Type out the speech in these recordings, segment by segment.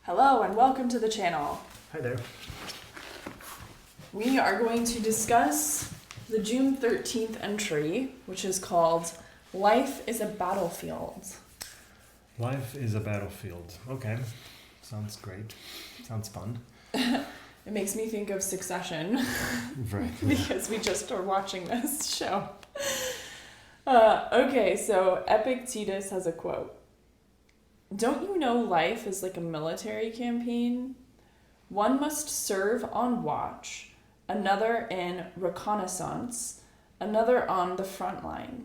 Hello and welcome to the channel. Hi there. We are going to discuss the June 13th entry, which is called Life is a Battlefield. Life is a battlefield. Okay. Sounds great. Sounds fun. It makes me think of Succession Right. because we just are watching this show. Okay, so Epictetus has a quote. Don't you know life is like a military campaign? One must serve on watch, another in reconnaissance, another on the front line.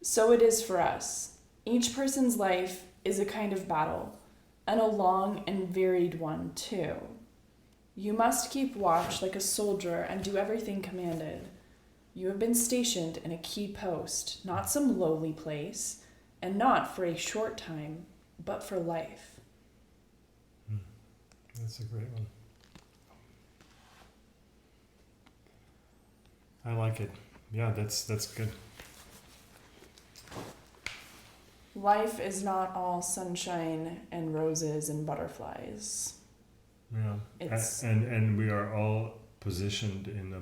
So it is for us. Each person's life is a kind of battle, and a long and varied one too. You must keep watch like a soldier and do everything commanded. You have been stationed in a key post, not some lowly place, and not for a short time, but for life. That's a great one. I like it. Yeah, that's good. Life is not all sunshine and roses and butterflies. Yeah. It's And we are all positioned in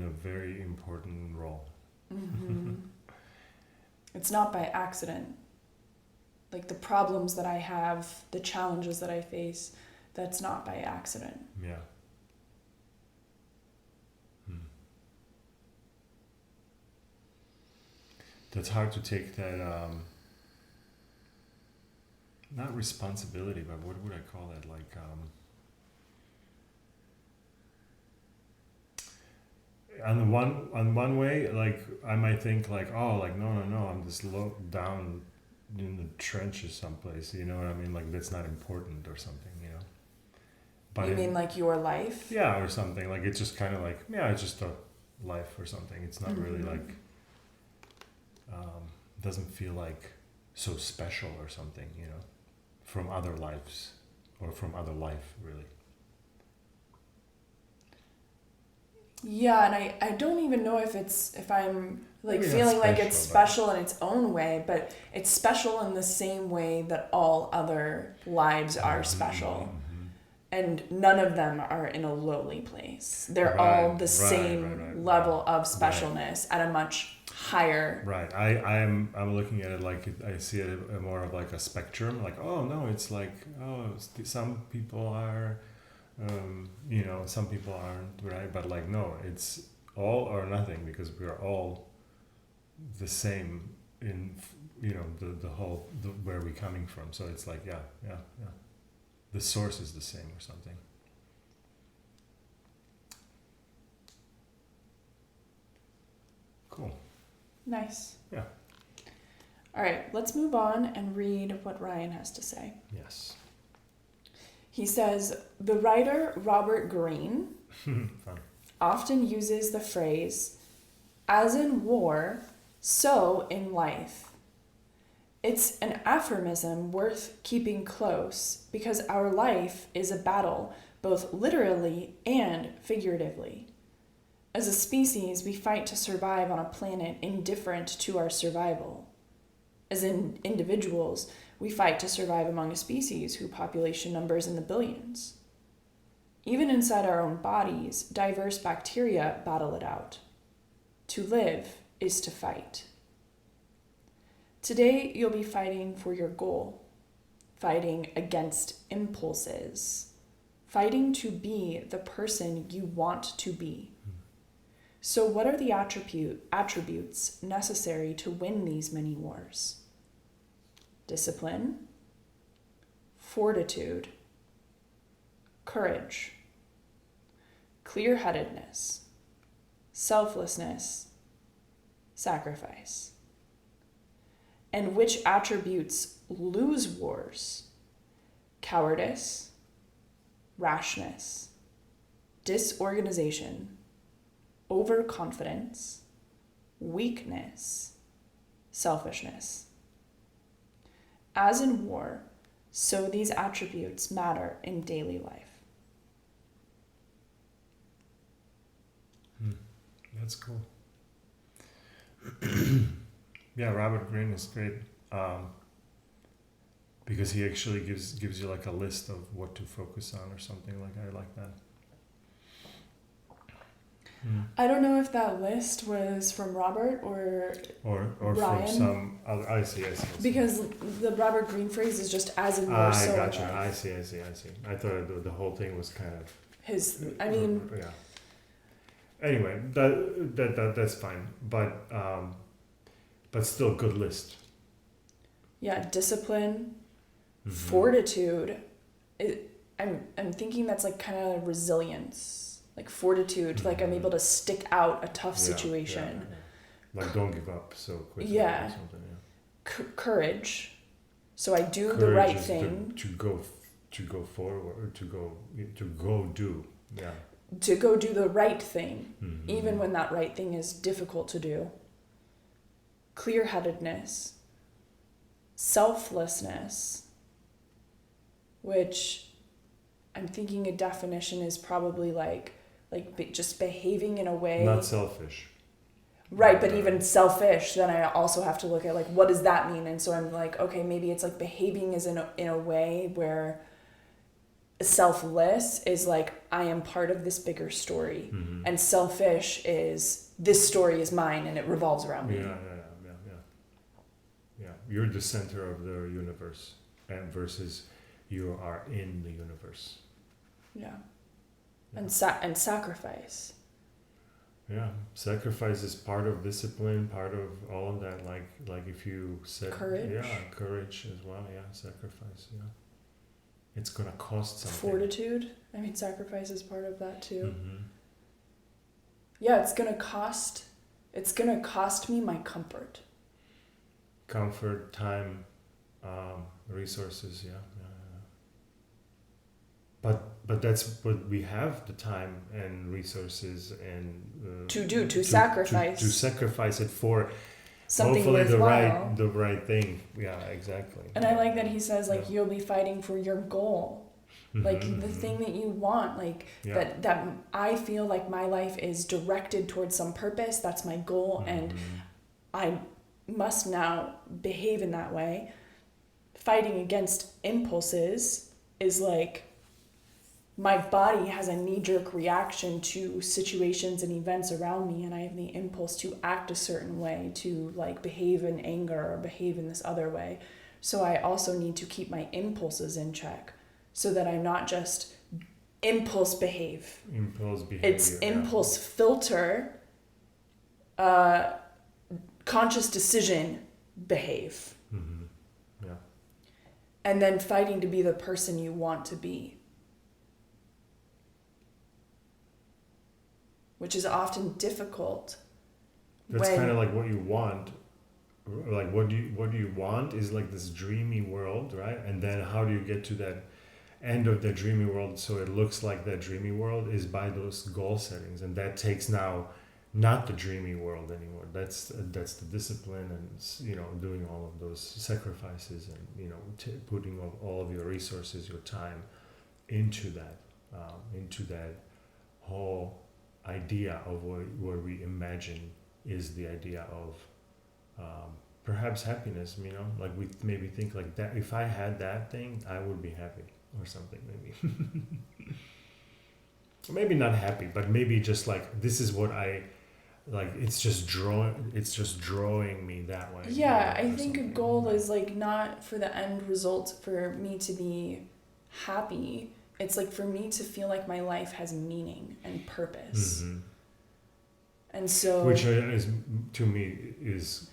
a very important role. It's not by accident. Like the problems that I have, the challenges that I face, that's not by accident. Yeah. That's hard to take that not responsibility, but what would I call it? Like on one way, like I might think like, oh, like no, I'm just low down in the trenches someplace, you know what I mean? Like that's not important or something, you know. But You mean like your life? yeah, or something like it's just kind of like it's just a life or something. It's not really like doesn't feel like so special or something, you know, from other lives or from other life really. Yeah, and I don't even know if I'm like Maybe not feeling like it's special, special in its own way, but it's special in the same way that all other lives are special. And none of them are in a lowly place. They're all the same level of specialness at a much higher. Right. I'm looking at it like I see it more of like a spectrum. Like, oh no, it's like some people are, you know, some people aren't, right? But like no, it's all or nothing because we are all the same in, you know, the whole where we're coming from. So it's like yeah. The source is the same or something. Cool. Nice. Yeah. All right, let's move on and read what Ryan has to say. Yes. He says, the writer Robert Greene Fun. often uses the phrase, as in war, so in life. It's an aphorism worth keeping close because our life is a battle, both literally and figuratively. As a species, we fight to survive on a planet indifferent to our survival. As in individuals, we fight to survive among a species whose population numbers in the billions. Even inside our own bodies, diverse bacteria battle it out. To live is to fight. Today, you'll be fighting for your goal, fighting against impulses, fighting to be the person you want to be. So what are the attributes necessary to win these many wars? Discipline, fortitude, courage, clear-headedness, selflessness, sacrifice. And which attributes lose wars? Cowardice, rashness, disorganization, overconfidence, weakness, selfishness. As in war, so these attributes matter in daily life. That's cool. Yeah, Robert Greene is great. because he actually gives you like a list of what to focus on or something. Like I like that. I don't know if that list was from Robert or Ryan. From some other. I see. Because the Robert Greene phrase is just as in more I so. gotcha. I see. I thought the whole thing was kind of his. I mean. Yeah. Anyway, that's fine, but still good list. Yeah, discipline, Mm-hmm. fortitude. I'm thinking that's like kind of resilience, like fortitude. Mm-hmm. Like I'm able to stick out a tough situation. Yeah. Like don't give up so quickly. Yeah. Or something, yeah. Courage. So I do Courage the right is thing. To go forward, to go do. Yeah. To go do the right thing, Mm-hmm. even when that right thing is difficult to do. Clear-headedness. Selflessness. Which I'm thinking a definition is probably like just behaving in a way. Not selfish. Right, but even selfish, then I also have to look at like what does that mean? And so I'm like, okay, maybe it's like behaving is in a way where selfless is like I am part of this bigger story, mm-hmm. and selfish is this story is mine and it revolves around me. Yeah. You're the center of the universe, and versus you are in the universe. Yeah. And sacrifice. Yeah, sacrifice is part of discipline, part of all of that. Like if you said courage. Yeah, courage as well. Yeah, sacrifice. Yeah, it's gonna cost something. Fortitude. I mean, sacrifice is part of that too. Mm-hmm. Yeah, it's gonna cost me my comfort. Comfort, time, resources. Yeah. But that's what we have, the time and resources and to sacrifice. To sacrifice it for something hopefully worthwhile. the right thing. Yeah, exactly. And I like that he says like you'll be fighting for your goal. Mm-hmm. Like the thing that you want, like that I feel like my life is directed towards some purpose. That's my goal, mm-hmm. and I must now behave in that way. Fighting against impulses is like my body has a knee-jerk reaction to situations and events around me, and I have the impulse to act a certain way, to like behave in anger or behave in this other way. So I also need to keep my impulses in check so that I'm not just impulse behave. Impulse behavior. It's impulse filter, conscious decision behave. Mm-hmm. Yeah. And then fighting to be the person you want to be. Which is often difficult. That's kind of like what you want. Like what do you want is like this dreamy world, right? And then how do you get to that end of the dreamy world so it looks like that dreamy world is by those goal settings, and that takes now not the dreamy world anymore. That's the discipline and doing all of those sacrifices and putting all of your resources, your time into that whole idea of what we imagine is the idea of perhaps happiness. Like we maybe think like that, if I had that thing I would be happy or something, maybe. Maybe not happy, but maybe just like this is what I like. It's just drawing me that way. Yeah, I think a goal is like not for the end result for me to be happy. It's like for me to feel like my life has meaning and purpose. Mm-hmm. And so... Which is, to me, is...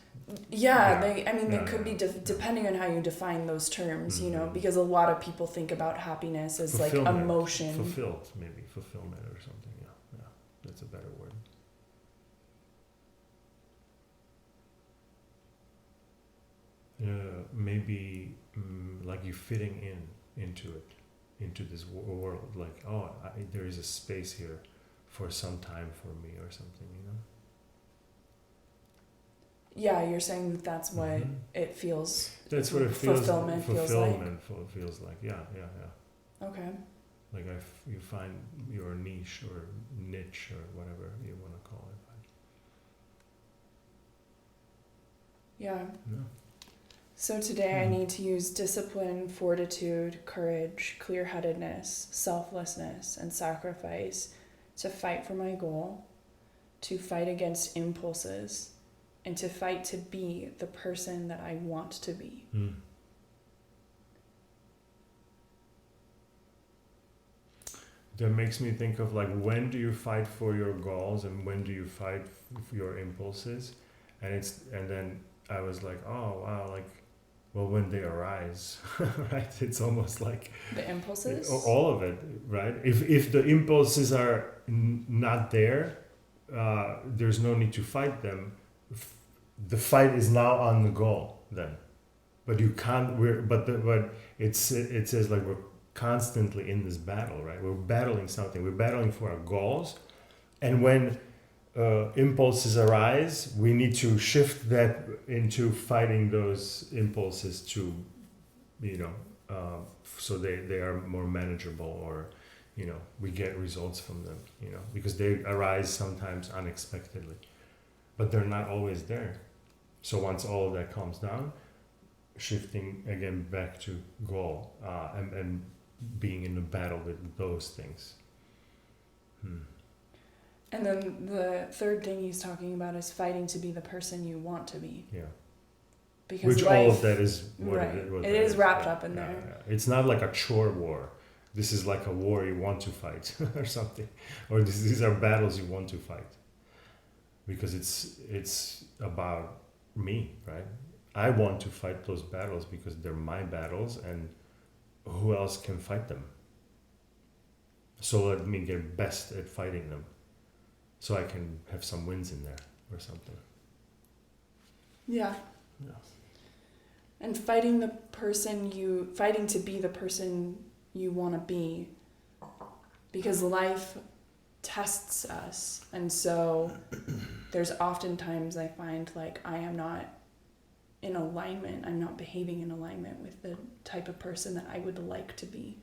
Yeah, they could be depending on how you define those terms, mm-hmm. Because a lot of people think about happiness as like emotion. Fulfilled, maybe. Fulfillment or something, yeah. That's a better word. Maybe like you fitting into it. Into this world, like there is a space here for some time for me or something, Yeah, you're saying that's what mm-hmm. it feels. That's what it feels. Fulfillment feels like. Yeah. Okay. Like you find your niche or niche or whatever you want to call it. Yeah. So today I need to use discipline, fortitude, courage, clear-headedness, selflessness, and sacrifice to fight for my goal, to fight against impulses, and to fight to be the person that I want to be. That makes me think of like, when do you fight for your goals and when do you fight for your impulses? And then I was like, oh wow, like, well, when they arise, right? It's almost like The impulses? all of it, right? If the impulses are not there, there's no need to fight them. The fight is now on the goal then, but you can't. But it says like we're constantly in this battle, right? We're battling something. We're battling for our goals, and when impulses arise, we need to shift that into fighting those impulses to, so they are more manageable, or, we get results from them, because they arise sometimes unexpectedly, but they're not always there. So once all of that calms down, shifting again back to goal, and being in a battle with those things. And then the third thing he's talking about is fighting to be the person you want to be. Yeah. Because which life, all of that is what right. it It is wrapped yeah, up in there. Yeah. It's not like a chore war. This is like a war you want to fight or something. Or these are battles you want to fight. Because it's about me, right? I want to fight those battles because they're my battles, and who else can fight them? So let me get best at fighting them, so I can have some wins in there or something. Yeah. Yeah. And fighting to be the person you want to be, because life tests us. And so there's oftentimes I find like I am not in alignment, I'm not behaving in alignment with the type of person that I would like to be,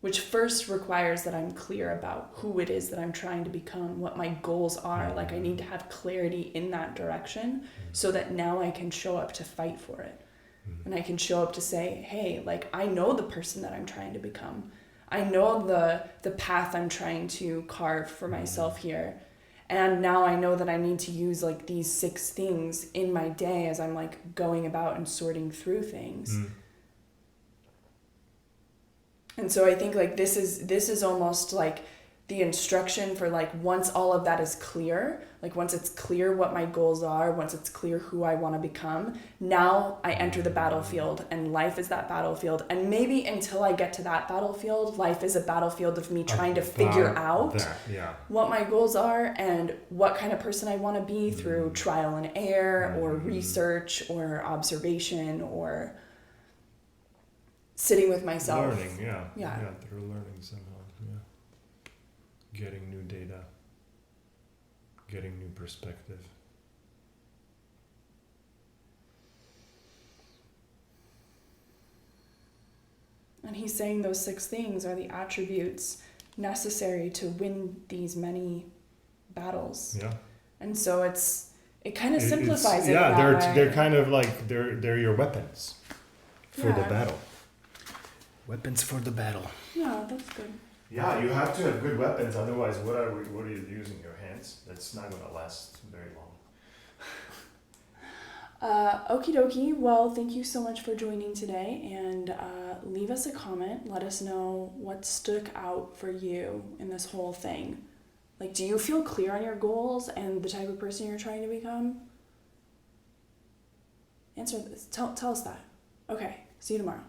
which first requires that I'm clear about who it is that I'm trying to become, what my goals are. Like I need to have clarity in that direction so that now I can show up to fight for it. And I can show up to say, hey, like I know the person that I'm trying to become. I know the path I'm trying to carve for myself here. And now I know that I need to use like these 6 things in my day as I'm like going about and sorting through things. And so I think like this is almost like the instruction for like once all of that is clear, like once it's clear what my goals are, once it's clear who I want to become, now I enter the battlefield, and life is that battlefield. And maybe until I get to that battlefield, life is a battlefield of me trying to figure out what my goals are and what kind of person I want to be through trial and error or research or observation or sitting with myself. Learning, yeah, through learning somehow, getting new data, getting new perspective. And he's saying those 6 things are the attributes necessary to win these many battles. Yeah. And so it kind of simplifies it. Yeah, that they're kind of like they're your weapons for the battle. Weapons for the battle. Yeah, that's good. Yeah, you have to have good weapons, otherwise what are you using, your hands? That's not gonna last very long. Okie dokie. Well, thank you so much for joining today, and leave us a comment. Let us know what stuck out for you in this whole thing. Like, do you feel clear on your goals and the type of person you're trying to become? Answer this. Tell us that. Okay. See you tomorrow.